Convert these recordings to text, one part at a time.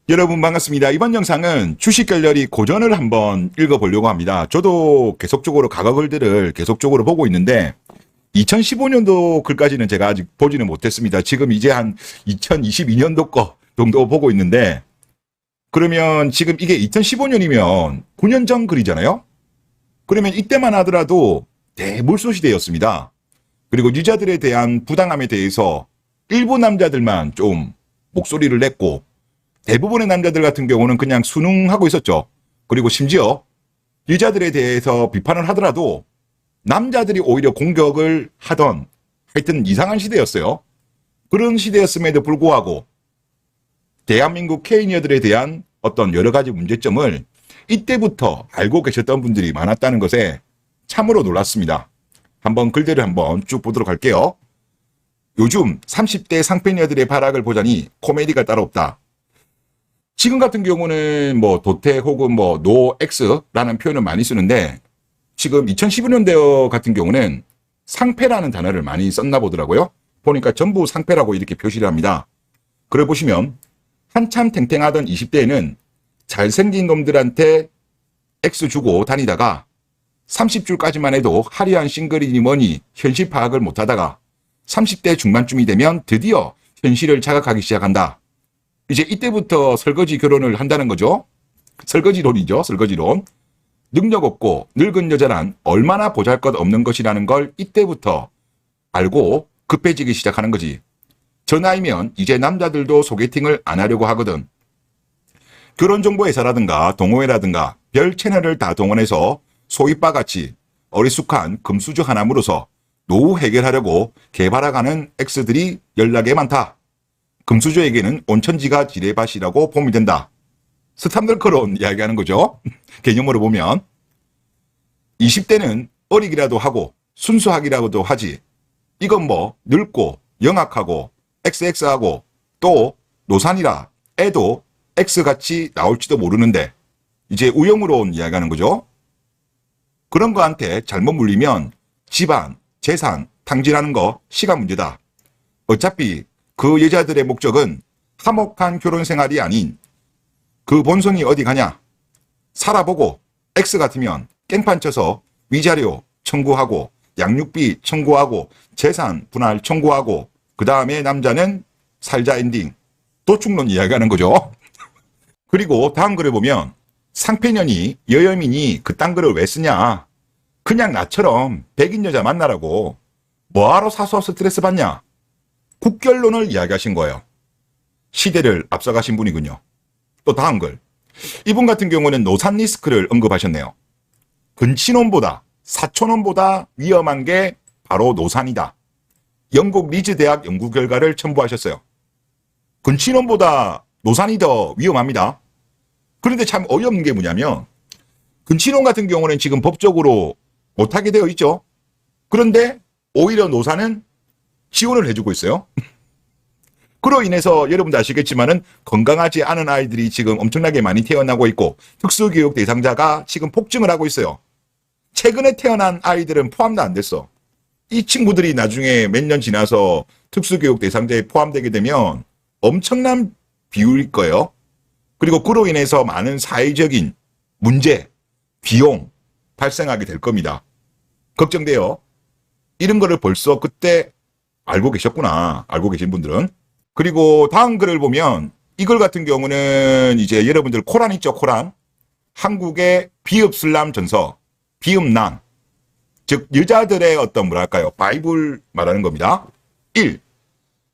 여러분 반갑습니다. 이번 영상은 주식 갤러리 고전을 한번 읽어보려고 합니다. 저도 계속적으로 과거 글들을 계속적으로 보고 있는데 2015년도 글까지는 제가 아직 보지는 못했습니다. 지금 이제 한 2022년도 거 정도 보고 있는데, 그러면 지금 이게 2015년이면 9년 전 글이잖아요. 그러면 이때만 하더라도 대물소 시대였습니다. 그리고 유저들에 대한 부당함에 대해서 일부 남자들만 좀 목소리를 냈고, 대부분의 남자들 같은 경우는 그냥 순응하고 있었죠. 그리고 심지어 여자들에 대해서 비판을 하더라도 남자들이 오히려 공격을 하던, 하여튼 이상한 시대였어요. 그런 시대였음에도 불구하고 대한민국 K녀들에 대한 어떤 여러 가지 문제점을 이때부터 알고 계셨던 분들이 많았다는 것에 참으로 놀랐습니다. 한번 글들을 한번 쭉 보도록 할게요. 요즘 30대 상패녀들의 발악을 보자니 코미디가 따로 없다. 지금 같은 경우는 뭐 도태 혹은 뭐 노엑스라는 표현을 많이 쓰는데, 지금 2015년대 같은 경우는 상패라는 단어를 많이 썼나 보더라고요. 보니까 전부 상패라고 이렇게 표시를 합니다. 그래 보시면 한참 탱탱하던 20대에는 잘생긴 놈들한테 X 주고 다니다가 30줄까지만 해도 화려한 싱글이니 뭐니 현실 파악을 못하다가 30대 중반쯤이 되면 드디어 현실을 자각하기 시작한다. 이제 이때부터 설거지 결혼을 한다는 거죠. 설거지론이죠. 설거지론. 능력 없고 늙은 여자란 얼마나 보잘것없는 것이라는 걸 이때부터 알고 급해지기 시작하는 거지. 저 나이면 이제 남자들도 소개팅을 안 하려고 하거든. 결혼정보회사라든가 동호회라든가 별 채널을 다 동원해서 소위바같이 어리숙한 금수저 하나무로서 노후 해결하려고 개발해가는 X들이 연락에 많다. 금수저에게는 온천지가 지뢰밭이라고 보면 된다. 스탐들커론 이야기하는 거죠. 개념으로 보면 20대는 어리기라도 하고 순수하기라도 하지. 이건 뭐 늙고 영악하고 XX하고 또 노산이라 애도 X같이 나올지도 모르는데, 이제 우영으로 이야기하는 거죠. 그런 거한테 잘못 물리면 집안, 재산 탕진하는 거 시간 문제다. 어차피 그 여자들의 목적은 화목한 결혼 생활이 아닌 그 본성이 어디 가냐. 살아보고 X 같으면 깽판 쳐서 위자료 청구하고 양육비 청구하고 재산 분할 청구하고 그 다음에 남자는 살자 엔딩. 도축론 이야기하는 거죠. 그리고 다음 글을 보면 상패년이 여여민이 그딴 글을 왜 쓰냐. 그냥 나처럼 백인 여자 만나라고. 뭐하러 사서 스트레스 받냐. 국결론을 이야기하신 거예요. 시대를 앞서가신 분이군요. 또 다음 글. 이분 같은 경우는 노산 리스크를 언급하셨네요. 근친혼보다 사촌혼보다 위험한 게 바로 노산이다. 영국 리즈 대학 연구 결과를 첨부하셨어요. 근친혼보다 노산이 더 위험합니다. 그런데 참 어이없는 게 뭐냐면 근친혼 같은 경우는 지금 법적으로 못하게 되어 있죠. 그런데 오히려 노산은 지원을 해주고 있어요. 그로 인해서 여러분도 아시겠지만은 건강하지 않은 아이들이 지금 엄청나게 많이 태어나고 있고 특수교육 대상자가 지금 폭증을 하고 있어요. 최근에 태어난 아이들은 포함도 안 됐어. 이 친구들이 나중에 몇 년 지나서 특수교육 대상자에 포함되게 되면 엄청난 비율일 거예요. 그리고 그로 인해서 많은 사회적인 문제, 비용 발생하게 될 겁니다. 걱정돼요. 이런 거를 벌써 그때 알고 계셨구나. 알고 계신 분들은. 그리고 다음 글을 보면 이 글 같은 경우는 이제 여러분들 코란 있죠. 코란. 한국의 비읍슬람 전서, 비읍난. 즉 여자들의 어떤 뭐랄까요. 바이블 말하는 겁니다. 1.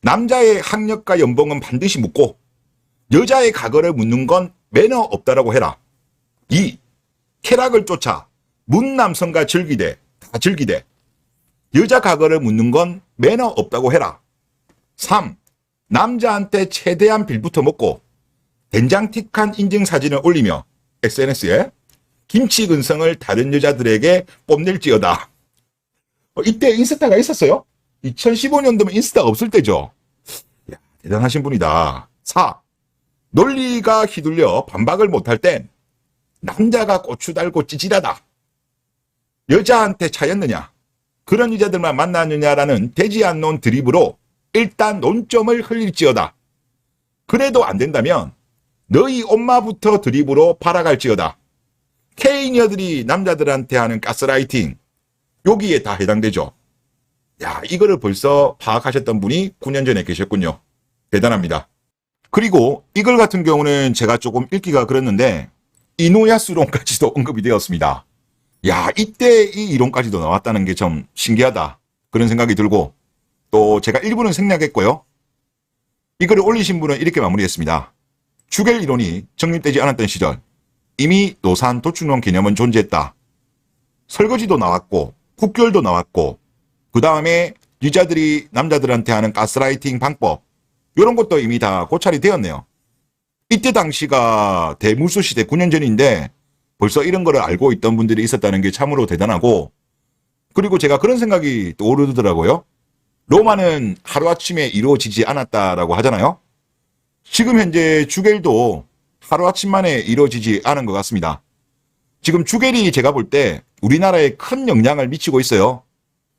남자의 학력과 연봉은 반드시 묻고 여자의 과거를 묻는 건 매너 없다라고 해라. 2. 쾌락을 쫓아 문남성과 즐기되 다 즐기되 여자 과거를 묻는 건 매너 없다고 해라. 3. 남자한테 최대한 빌부터 먹고 된장틱한 인증사진을 올리며 SNS에 김치 근성을 다른 여자들에게 뽐낼지어다. 이때 인스타가 있었어요? 2015년도면 인스타가 없을 때죠. 야, 대단하신 분이다. 4. 논리가 휘둘려 반박을 못할 땐 남자가 고추 달고 찌질하다. 여자한테 차였느냐? 그런 여자들만 만나느냐라는 되지 않는 드립으로 일단 논점을 흘릴지어다. 그래도 안 된다면 너희 엄마부터 드립으로 팔아갈지어다. K녀들이 남자들한테 하는 가스라이팅, 여기에 다 해당되죠. 야, 이거를 벌써 파악하셨던 분이 9년 전에 계셨군요. 대단합니다. 그리고 이걸 같은 경우는 제가 조금 읽기가 그랬는데 이노야스론까지도 언급이 되었습니다. 야, 이때 이 이론까지도 나왔다는 게 좀 신기하다. 그런 생각이 들고, 또 제가 일부는 생략했고요. 이거를 올리신 분은 이렇게 마무리했습니다. 주겔 이론이 정립되지 않았던 시절 이미 노산 도축론 개념은 존재했다. 설거지도 나왔고 국결도 나왔고 그 다음에 여자들이 남자들한테 하는 가스라이팅 방법, 이런 것도 이미 다 고찰이 되었네요. 이때 당시가 대무소 시대 9년 전인데 벌써 이런 거를 알고 있던 분들이 있었다는 게 참으로 대단하고, 그리고 제가 그런 생각이 떠오르더라고요. 로마는 하루아침에 이루어지지 않았다라고 하잖아요. 지금 현재 주겔도 하루아침 만에 이루어지지 않은 것 같습니다. 지금 주겔이 제가 볼 때 우리나라에 큰 영향을 미치고 있어요.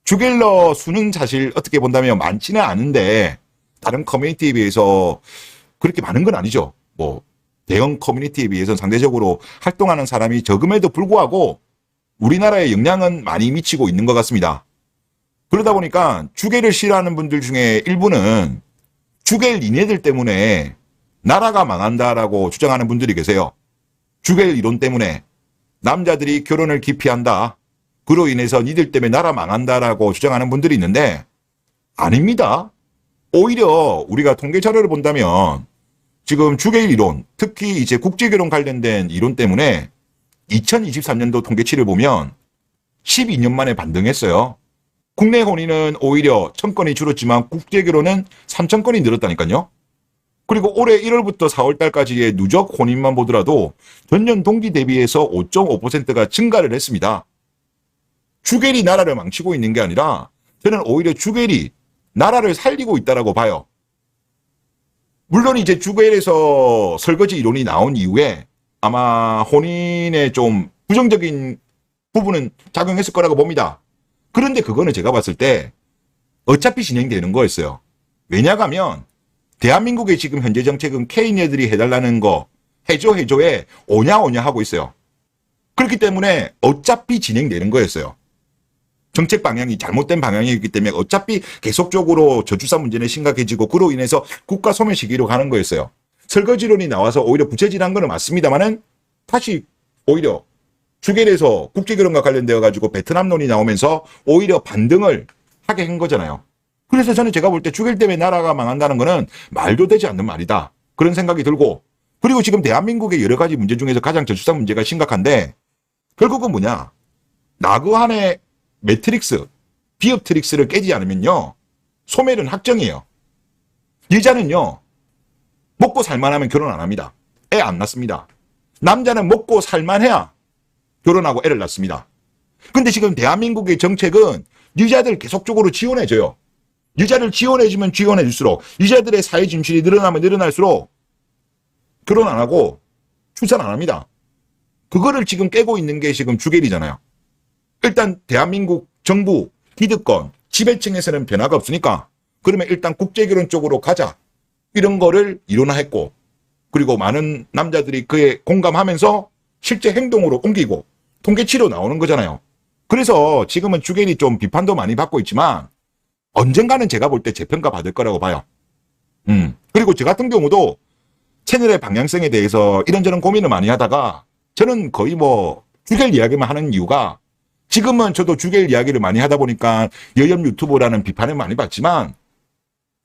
주겔러 수는 사실 어떻게 본다면 많지는 않은데 다른 커뮤니티에 비해서 그렇게 많은 건 아니죠. 뭐 대형 커뮤니티에 비해서는 상대적으로 활동하는 사람이 적음에도 불구하고 우리나라에 영향은 많이 미치고 있는 것 같습니다. 그러다 보니까 주겔을 싫어하는 분들 중에 일부는 주겔 니네들 때문에 나라가 망한다라고 주장하는 분들이 계세요. 주겔 이론 때문에 남자들이 결혼을 기피한다. 그로 인해서 니들 때문에 나라 망한다라고 주장하는 분들이 있는데 아닙니다. 오히려 우리가 통계 자료를 본다면 지금 주겔 이론, 특히 이제 국제결혼 관련된 이론 때문에 2023년도 통계치를 보면 12년 만에 반등했어요. 국내 혼인은 오히려 1000건이 줄었지만 국제결혼은 3000건이 늘었다니까요. 그리고 올해 1월부터 4월달까지의 누적 혼인만 보더라도 전년 동기 대비해서 5.5%가 증가를 했습니다. 주겔이 나라를 망치고 있는 게 아니라 저는 오히려 주겔이 나라를 살리고 있다라고 봐요. 물론 이제 주겔에서 설거지 이론이 나온 이후에 아마 혼인에 좀 부정적인 부분은 작용했을 거라고 봅니다. 그런데 그거는 제가 봤을 때 어차피 진행되는 거였어요. 왜냐하면 대한민국의 지금 현재 정책은 K녀들이 해달라는 거 해줘에 오냐 하고 있어요. 그렇기 때문에 어차피 진행되는 거였어요. 정책 방향이 잘못된 방향이기 때문에 어차피 계속적으로 저출사 문제는 심각해지고 그로 인해서 국가 소멸 시기로 가는 거였어요. 설거지론이 나와서 오히려 부채질한 거는 맞습니다만은 다시 오히려 주겔에서 국제결혼과 관련되어 가지고 베트남론이 나오면서 오히려 반등을 하게 한 거잖아요. 그래서 저는 제가 볼 때 주겔 때문에 나라가 망한다는 거는 말도 되지 않는 말이다. 그런 생각이 들고, 그리고 지금 대한민국의 여러 가지 문제 중에서 가장 저출산 문제가 심각한데 결국은 뭐냐? 나그한의 매트릭스, 비업트릭스를 깨지 않으면요. 소멸은 확정이에요. 여자는요. 먹고 살만하면 결혼 안 합니다. 애 안 낳습니다. 남자는 먹고 살만해야 결혼하고 애를 낳습니다. 근데 지금 대한민국의 정책은 여자들 계속적으로 지원해줘요. 여자를 지원해주면 지원해줄수록 여자들의 사회 진출이 늘어나면 늘어날수록 결혼 안 하고 출산 안 합니다. 그거를 지금 깨고 있는 게 지금 주겔이잖아요. 일단 대한민국 정부 기득권 지배층에서는 변화가 없으니까 그러면 일단 국제결혼 쪽으로 가자. 이런 거를 이론화했고, 그리고 많은 남자들이 그에 공감하면서 실제 행동으로 옮기고 통계치로 나오는 거잖아요. 그래서 지금은 주겔이 좀 비판도 많이 받고 있지만 언젠가는 제가 볼 때 재평가 받을 거라고 봐요. 그리고 저 같은 경우도 채널의 방향성에 대해서 이런저런 고민을 많이 하다가 저는 거의 뭐 주겔 이야기만 하는 이유가, 지금은 저도 주겔 이야기를 많이 하다 보니까 여염 유튜버라는 비판을 많이 받지만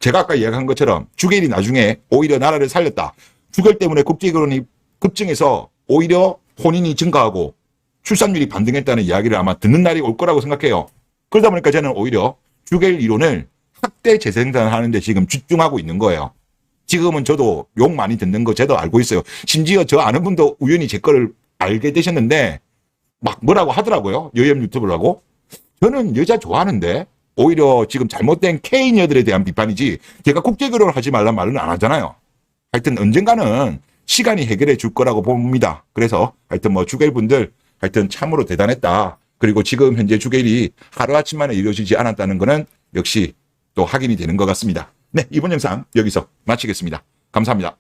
제가 아까 이야기한 것처럼 주겔이 나중에 오히려 나라를 살렸다. 주겔 때문에 국제결혼이 급증해서 오히려 혼인이 증가하고 출산율이 반등했다는 이야기를 아마 듣는 날이 올 거라고 생각해요. 그러다 보니까 저는 오히려 주겔 이론을 확대 재생산하는 데 지금 집중하고 있는 거예요. 지금은 저도 욕 많이 듣는 거 저도 알고 있어요. 심지어 저 아는 분도 우연히 제 거를 알게 되셨는데 막 뭐라고 하더라고요. 여염 유튜브라고. 저는 여자 좋아하는데 오히려 지금 잘못된 K녀들에 대한 비판이지 제가 국제결혼을 하지 말란 말은 안 하잖아요. 하여튼 언젠가는 시간이 해결해 줄 거라고 봅니다. 그래서 하여튼 뭐 주겔 분들 하여튼 참으로 대단했다. 그리고 지금 현재 주겔이 하루아침 만에 이루어지지 않았다는 거는 역시 또 확인이 되는 것 같습니다. 네, 이번 영상 여기서 마치겠습니다. 감사합니다.